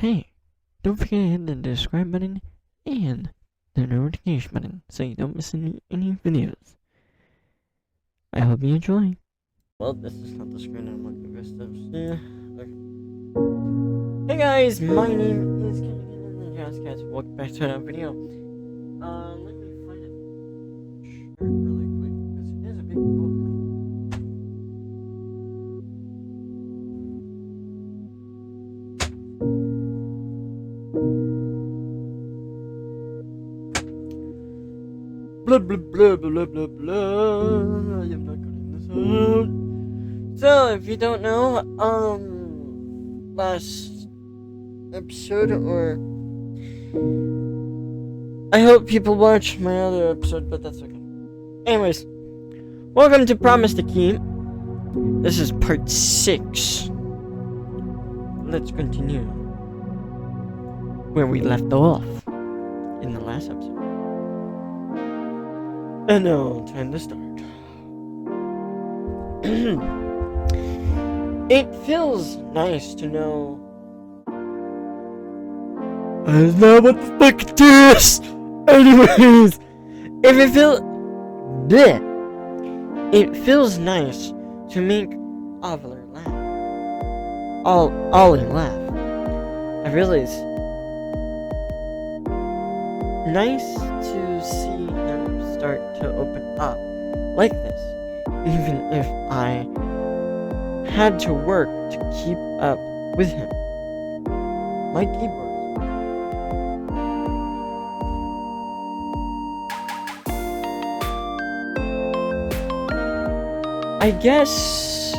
Hey, don't forget to hit the subscribe button and the notification button so you don't miss any videos. I hope you enjoy. Well, this is not the screen I'm looking for stuff. Yeah. Okay. Hey guys, my name is kanannanin the Jazz Cats. Welcome back to another video. Let me find a shirt really quick because it is a big gold mine. Blah blah blah blah blah blah. I am not cutting this out. So, if you don't know, last episode, or I hope people watch my other episode, but that's okay. Anyways, welcome to Promisestokeep. This is part 6. Let's continue where we left off in the last episode. And now, time to start. It feels nice to know. I don't know what the fuck it is. Anyways, if it feels bleh, it feels nice to make Ollie laugh. Ollie laugh. I realize nice to see him start to open up like this, even if I had to work to keep up with him. My keyboard. I guess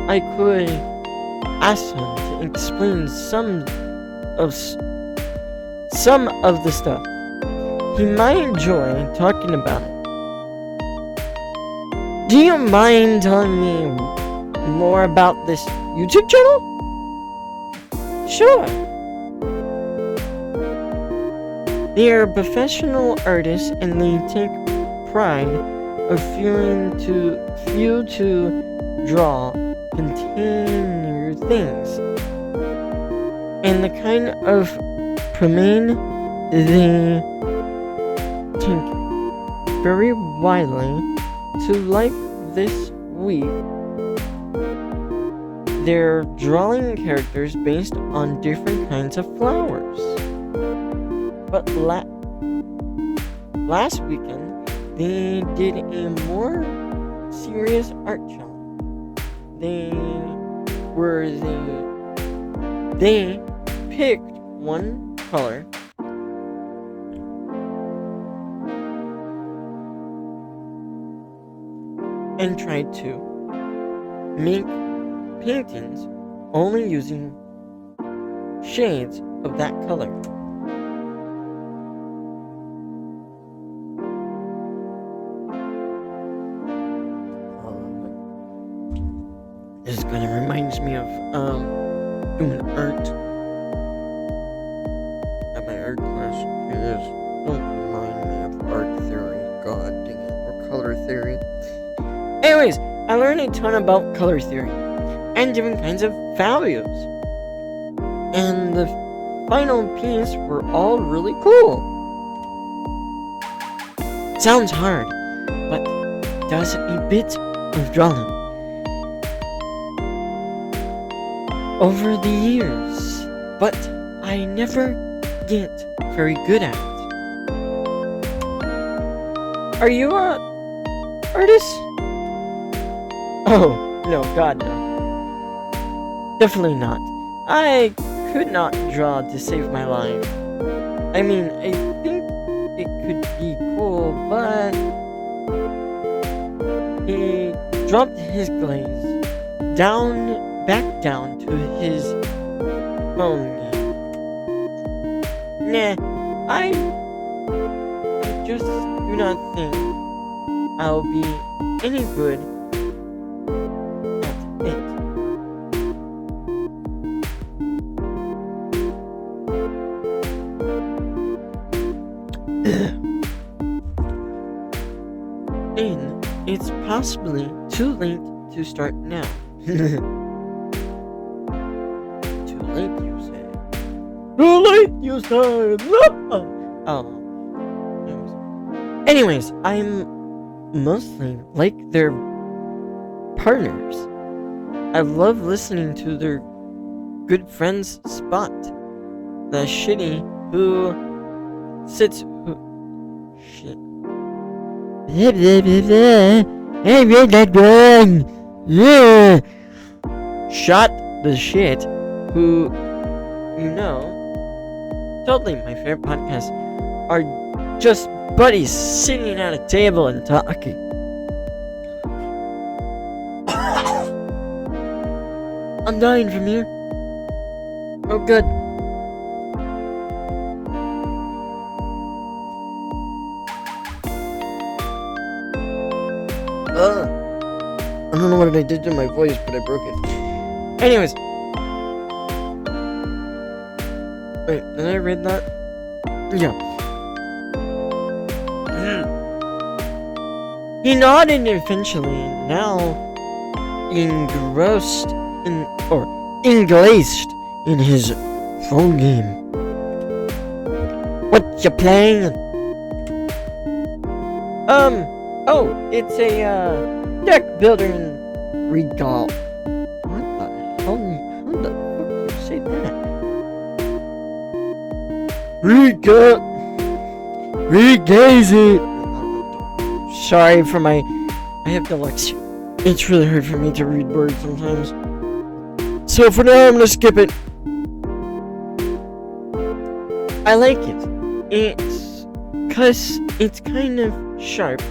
I could ask him to explain some of the stuff he might enjoy talking about it. Do you mind telling me more about this YouTube channel? Sure. They are professional artists and they take pride of few to draw container things. And the kind of promenade they take very widely to like this week. They're drawing characters based on different kinds of flowers. But last weekend, they did a more serious art challenge. They picked one color and tried to make paintings only using shades of that color. This kind of reminds me of doing art at my art class. Don't remind me of art theory. God dang it, or color theory. Anyways, I learned a ton about color theory and different kinds of values. And the final piece were all really cool. Sounds hard, but does a bit of drawing. Over the years, but I never get very good at it. Are you a artist? Oh, no, God, no. Definitely not. I could not draw to save my life. I mean, I think it could be cool, but he dropped his glaze back down to his phone game. Nah, I just do not think I'll be any good at it. And it's possibly too late to start now. Too late, you say? Too late, you said. Oh. Anyways, I'm mostly like their partners. I love listening to their good friends Spot, the shitty who sits who shit. Yeah. Shot the shit who, you know, totally my favorite podcasts are just buddies sitting at a table and talking. I'm dying from here. Oh, good. I don't know what I did to my voice, but I broke it. Anyways. Wait, did I read that? Yeah. He nodded eventually, now englazed in his phone game. What you playing? Oh, it's a deck building regal. What the hell? How the fuck do you say that? Regaze it. Sorry for my. I have dyslexia. It's really hard for me to read words sometimes. So for now, I'm gonna skip it. I like it. It's cause it's kind of sharp.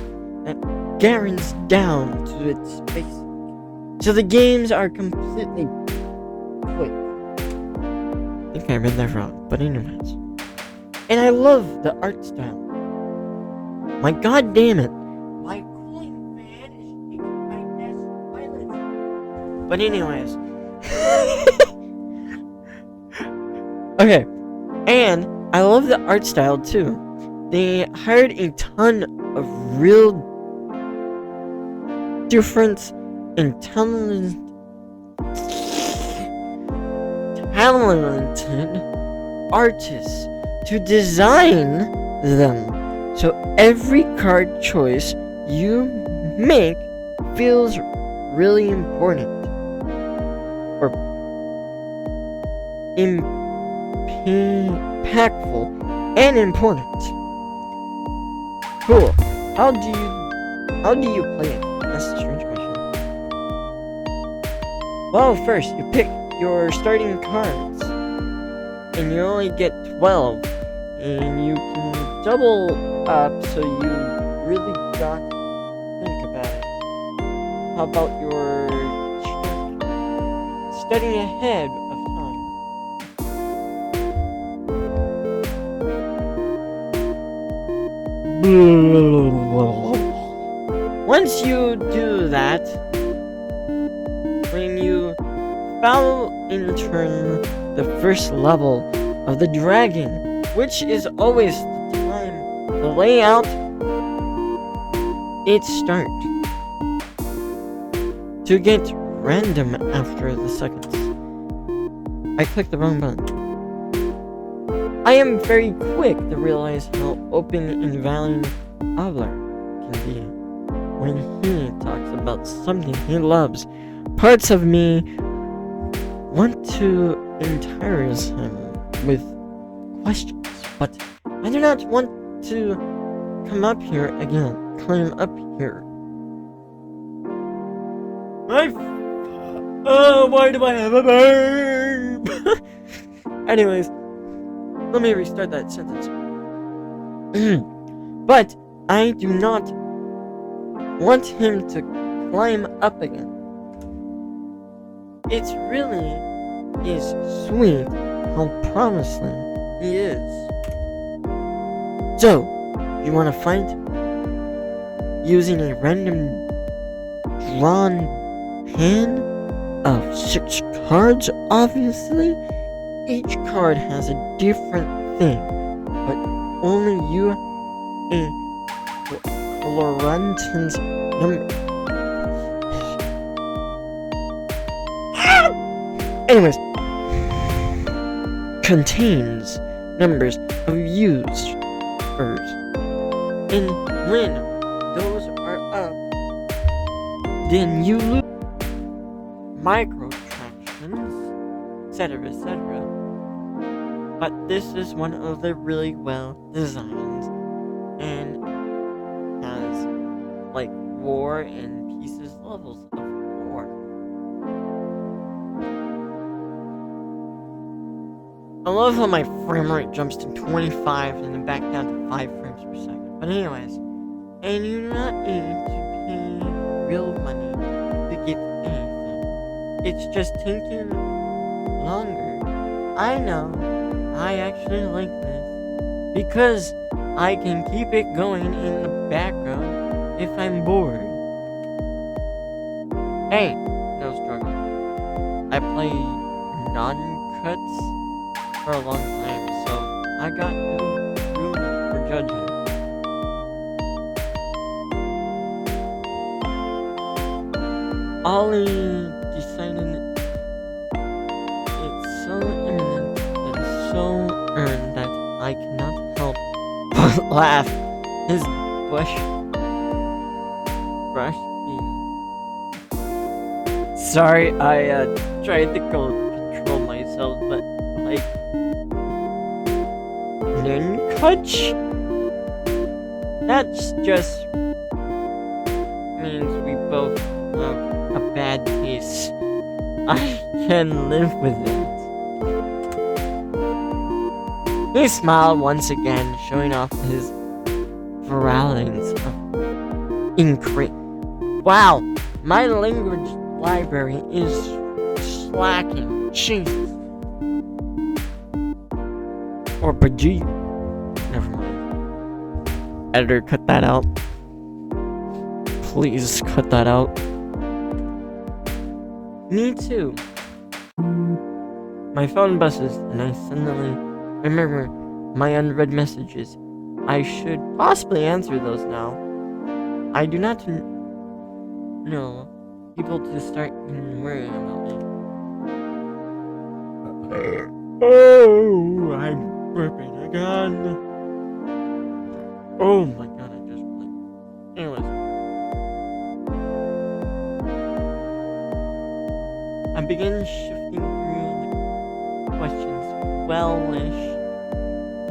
That garants down to its basic. So the games are completely. Wait. I think I read that wrong. But anyways. And I love the art style. My god damn it. My cooling fan is shaking my desk violently. But anyways. Okay. And I love the art style too. They hired a ton of real different and talented artists to design them. So every card choice you make feels really important or impactful and important. Cool. How do you play it? That's a strange question. Well, first you pick your starting cards, and you only get 12, and you can double up, so you really got to think about it. How about your studying ahead of time? Once you do that, when you follow in turn the first level of the dragon, which is always the time to lay out its start, to get random after the seconds. I clicked the wrong button. I am very quick to realize how open and valiant Ollie can be when he talks about something he loves. Parts of me want to entice him with questions, but I do not want to climb up here. Why do I have a burp? Anyways, let me restart that sentence. But I do not want him to climb up again. It really is sweet how promising he is. So, you want to fight using a random drawn hand of 6 cards, obviously? Each card has a different thing, but only you a Florentines number. Anyways, contains numbers of used furs. And when those are up, then you lose microtransactions, etc., etc. But this is one of the really well designed and has like war and pieces levels of war. I love how my frame rate jumps to 25 and then back down to 5 frames per second. But anyways, and you do not need to pay real money to get anything. It's just taking longer. I know. I actually like this because I can keep it going in the background if I'm bored. Hey, no struggle. I play non-cuts for a long time, so I got no room for judging. Ollie decided it's so imminent and so earned that I cannot help but laugh. His brush beam. Sorry, I tried to control myself, but like Ninkutch? That's just means we both have a bad taste. I can live with it. He smiled once again, showing off his virulence of increase. Wow, my language library is slacking. Jesus. Or Baji. Never mind. Editor, cut that out. Please cut that out. Me too. My phone buzzes and I suddenly remember my unread messages. I should possibly answer those now. I do not know people to start worrying about me. Oh, I'm burping again. Oh my god, I just blinked. Anyways. I begin shifting through the questions. Well-ish,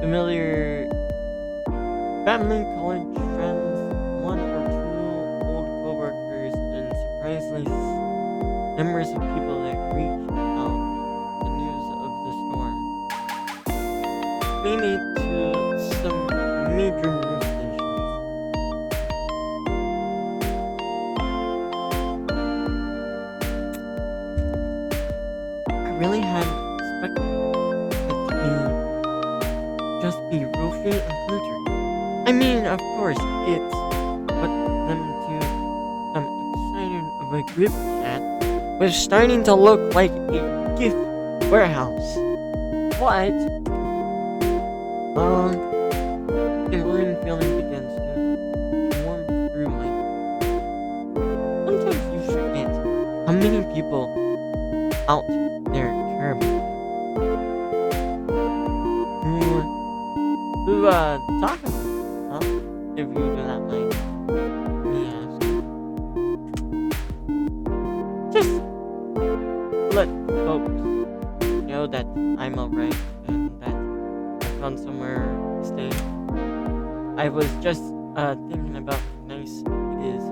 familiar family, college friends, one or two old co-workers, and surprisingly numbers of people that reach out the news of the storm. Maybe to some major news stations. I really had expected it to just be Roofy and Hunter. I mean, of course, it's what them to some excited of a grip cat was starting to look like a gift warehouse. What? The worrying feeling begins to warm through my. Sometimes you forget how many people out there care about you. Who talk about it, huh? If you do not mind me asking. Just let folks know that I'm alright and that I found somewhere to stay. I was just thinking about how nice it is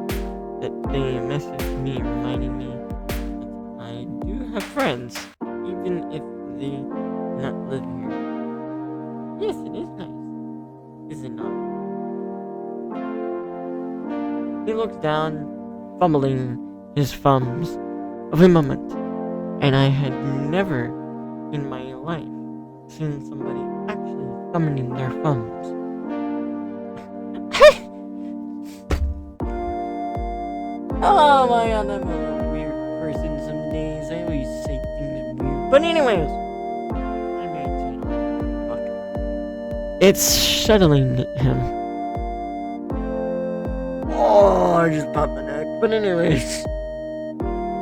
that they messaged me reminding me that I do have friends, even if they do not live here. Yes, it is nice. Is it not? He looks down, fumbling his thumbs of a moment, and I had never in my life seen somebody actually thumbing their thumbs. Oh my god, I'm a weird person some days. I always say things weird. But anyways, I maintain. Fuck. It's shuttling him. Oh, I just popped my neck. But anyways,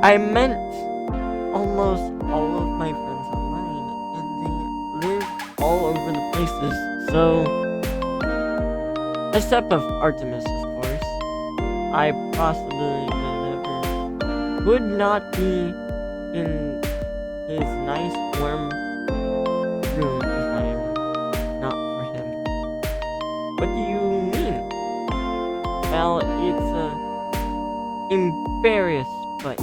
I met almost all of my friends online, and they live places. So, except of Artemis, of course, I possibly never would not be in his nice warm room if I'm not for him. What do you mean? Well, it's embarrassed, but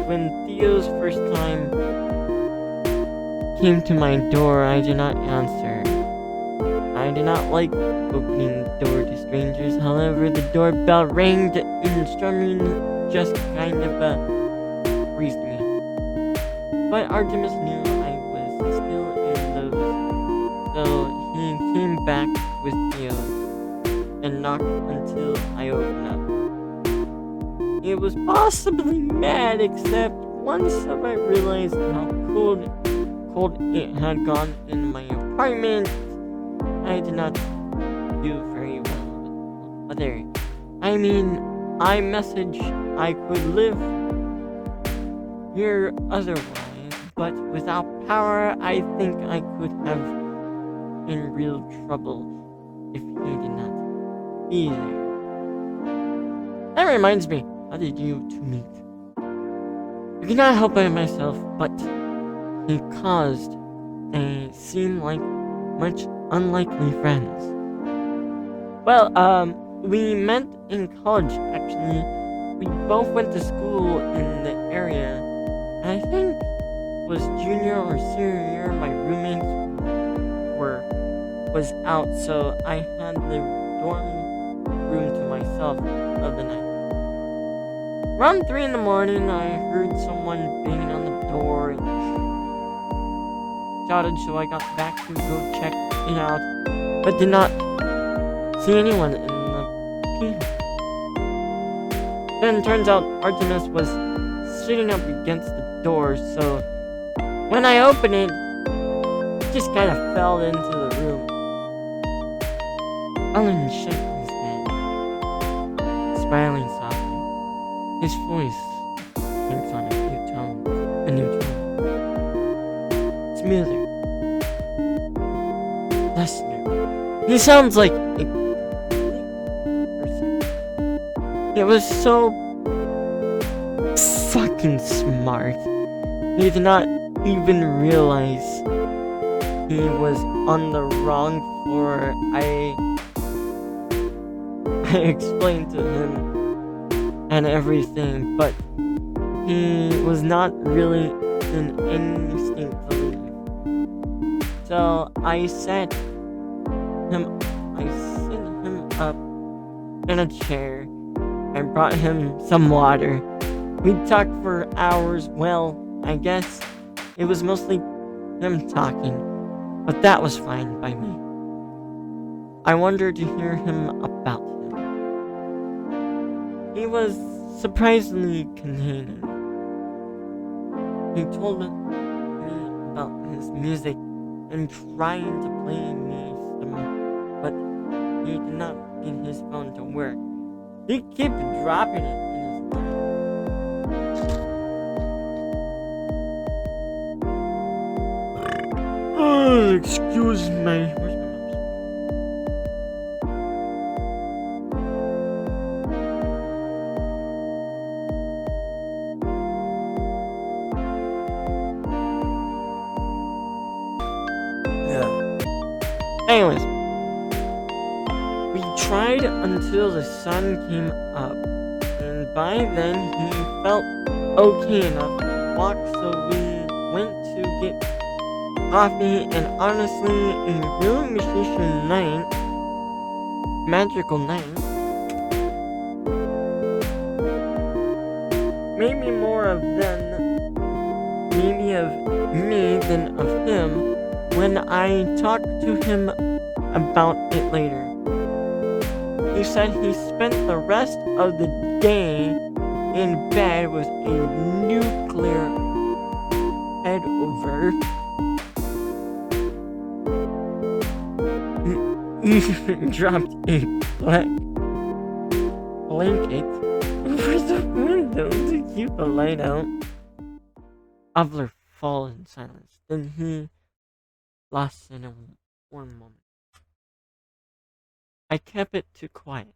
when Theo's first time came to my door, I did not answer. I do not like opening the door to strangers. However, the doorbell rang and strumming just kind of freezed me. But Artemis knew I was still in those, so he came back with Theo and knocked until I opened up. It was possibly mad, except once I realized how cold it had gone in my apartment, I did not do very well with other. I mean, I message I could live here otherwise, but without power, I think I could have in real trouble if he did not be there. That reminds me, how did you two meet? I cannot help by myself, but he caused they seem like much unlikely friends. Well, we met in college actually. We both went to school in the area. I think it was junior or senior year. My roommates was out, so I had the dorm room to myself of the night. Around 3 in the morning, I heard someone banging on the door and shouted, so I got back to go check it out, but did not see anyone in the keyhole. Then turns out Artemis was sitting up against the door, so when I opened it, just kind of fell into the room. Ollie shook his head, smiling softly. His voice takes on a new tone, smoother, less nervous. He sounds like a person. It was so fucking smart. He did not even realize he was on the wrong floor. I explained to him and everything, but he was not really in any state to leave. So I set him up in a chair and brought him some water. We talked for hours. Well, I guess it was mostly him talking, but that was fine by me. I wanted to hear him about him. He was surprisingly contained. He told me about his music and trying to play me some, but he did not get his phone to work. He kept dropping it in his lap. Oh, excuse me. Where's my mouse? Anyways, we tried until the sun came up, and by then he felt okay enough to walk, so we went to get coffee, and honestly, a really magical night, maybe more of me than of him, when I talked to him about it later. He said he spent the rest of the day in bed with a nuclear head over. He dropped a black blanket over the window to keep the light out. Obler fell in silence. Then he lost one moment. I kept it too quiet,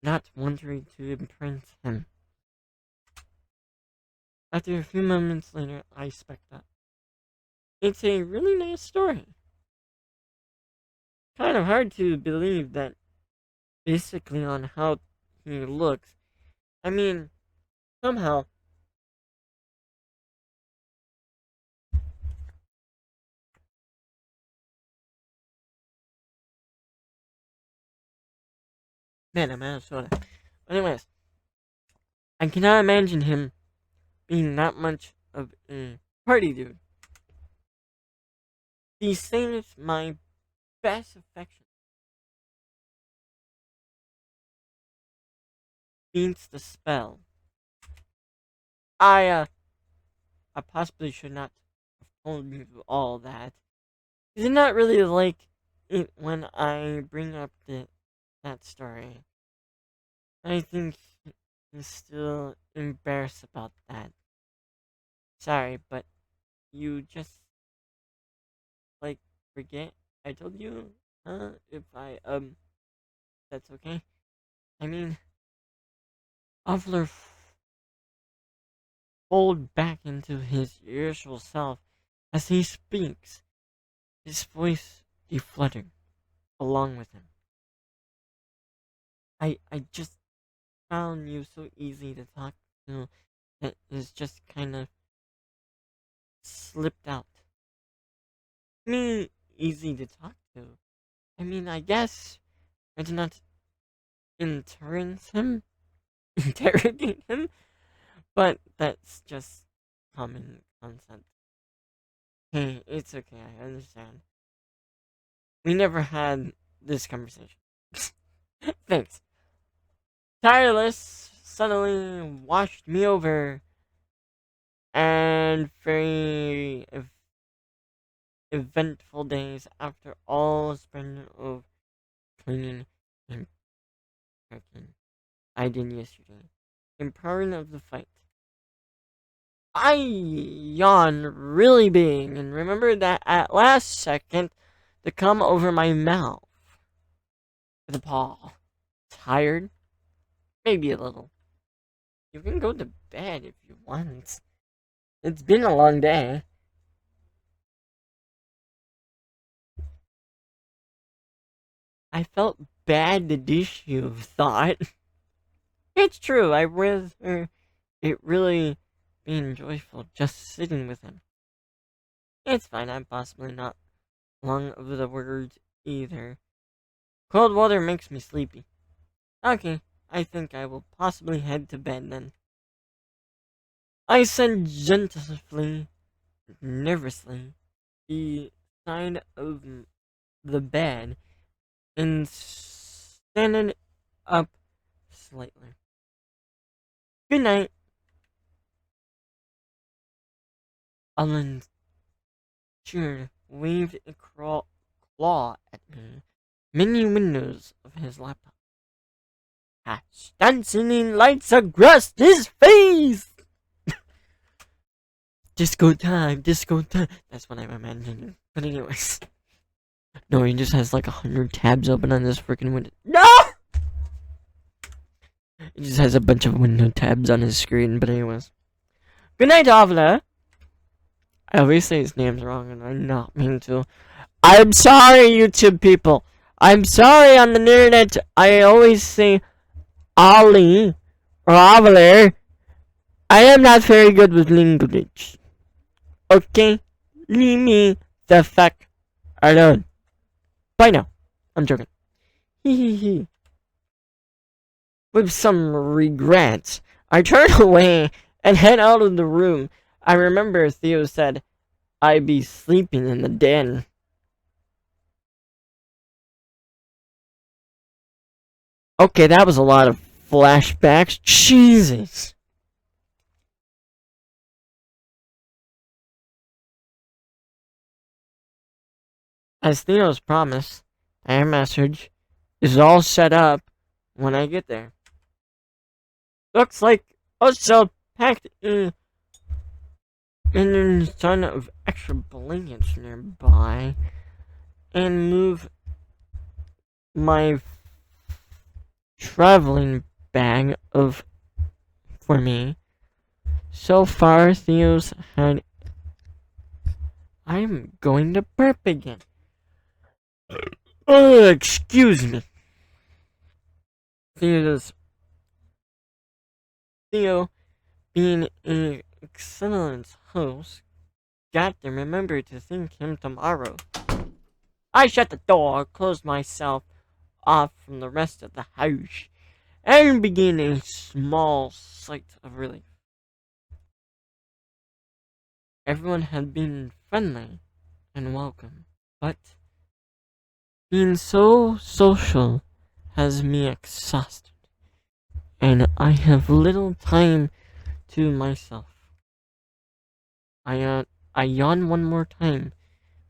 not wanting to impress him. After a few moments later, I spoke up. It's a really nice story. Kind of hard to believe that basically on how he looks. I mean, somehow, man, I'm out of soda. Anyways, I cannot imagine him being that much of a party dude. He seems my best affection. Beats the spell. I, uh, I possibly should not have told you all that. Is it not really like it when I bring up that story? I think he's still embarrassed about that. Sorry, but you just like forget I told you? If that's okay. I mean, Ovler fold back into his usual self as he speaks, his voice defluttering along with him. I just found you so easy to talk to that is just kind of slipped out. Me easy to talk to. I mean, I guess I did not interrogate him, but that's just common concept. Hey, it's okay, I understand. We never had this conversation. Thanks. Tireless suddenly washed me over, and very eventful days after all spent of cleaning and cooking I did yesterday. Empowering of the fight. I yawned really big and remembered that at last second to come over my mouth with a paw. Tired? Maybe a little. You can go to bed if you want. It's been a long day. I felt bad to dish you, thought. It's true, I rather it really being joyful just sitting with him. It's fine, I'm possibly not long of the words either. Cold water makes me sleepy. Okay, I think I will possibly head to bed then. I said gently, nervously, the side of the bed and standing up slightly. Good night. Alan cheered, waved a claw at me. Many windows of his laptop. Hatch dancing lights across his face! Disco time, disco time. That's what I'm imagining. But anyways. No, he just has like 100 tabs open on this freaking window. No! He just has a bunch of window tabs on his screen. But anyways. Good night, Avla. I always say his name's wrong and I'm not mean to. I'm sorry, YouTube people. I'm sorry on the internet. I always say Ollie or Avler. I am not very good with language. Okay? Leave me the fuck alone. Bye now. I'm joking. Hee hee hee. With some regrets, I turn away and head out of the room. I remember Theo said I'd be sleeping in the den. Okay, that was a lot of flashbacks. Jesus. As Theo's promised, our message is all set up when I get there. Looks like also packed in a ton of extra blankets nearby. and move my traveling bag for me. So far, Theo's had. I'm going to burp again. Excuse me. Theo, being an excellent host, got to remember to thank him tomorrow. I shut the door, closed myself off from the rest of the house, and began a small sight of relief. Everyone had been friendly and welcome, but being so social has me exhausted, and I have little time to myself. I yawn one more time,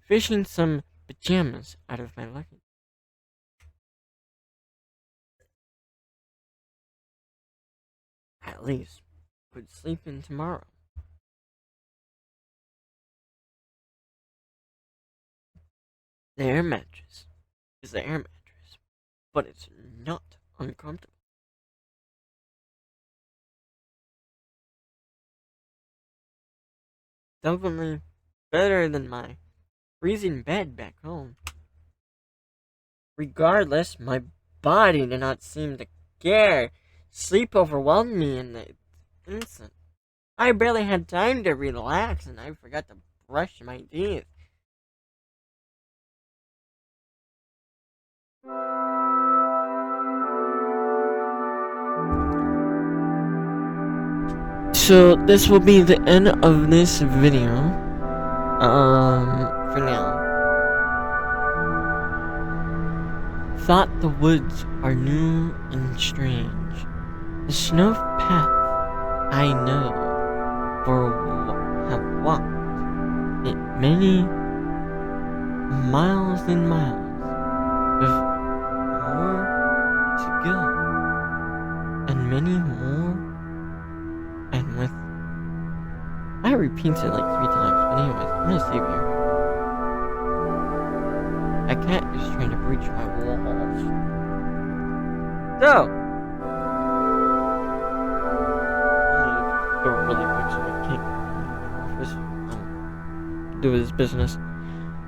fishing some pajamas out of my luggage. At least, could sleep in tomorrow. The air mattress is the air mattress, but it's not uncomfortable. Definitely better than my freezing bed back home. Regardless, my body did not seem to care. Sleep overwhelmed me in the instant. I barely had time to relax, and I forgot to brush my teeth. So this will be the end of this video. For now. Thought the woods are new and strange. The snow path I know, for have walked it many miles and miles, with more to go, and many more, and with. I repeated it like 3 times, but anyways, I'm gonna save here. A cat is trying to breach my walls. So, I'm gonna go really quick so I can't do his business.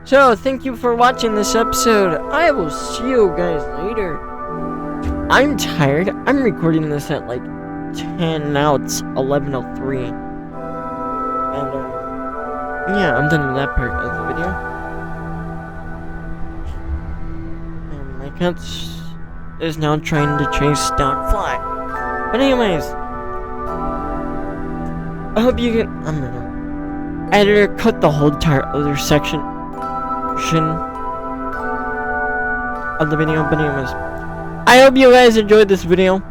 So, thank you for watching this episode. I will see you guys later. I'm tired. I'm recording this at like 10, now it's 11:03. And, yeah, I'm done with that part of the video. My cat is now trying to chase down a fly. But anyways, I hope you get. I'm gonna editor cut the whole entire other section of the video. But anyways, I hope you guys enjoyed this video.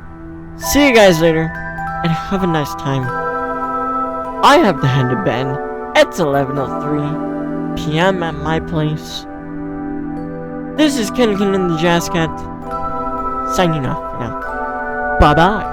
See you guys later, and have a nice time. I have to head to bed. It's 11:03 p.m. at my place. This is kanannanin the Jazz Cat, signing off for now. Bye bye.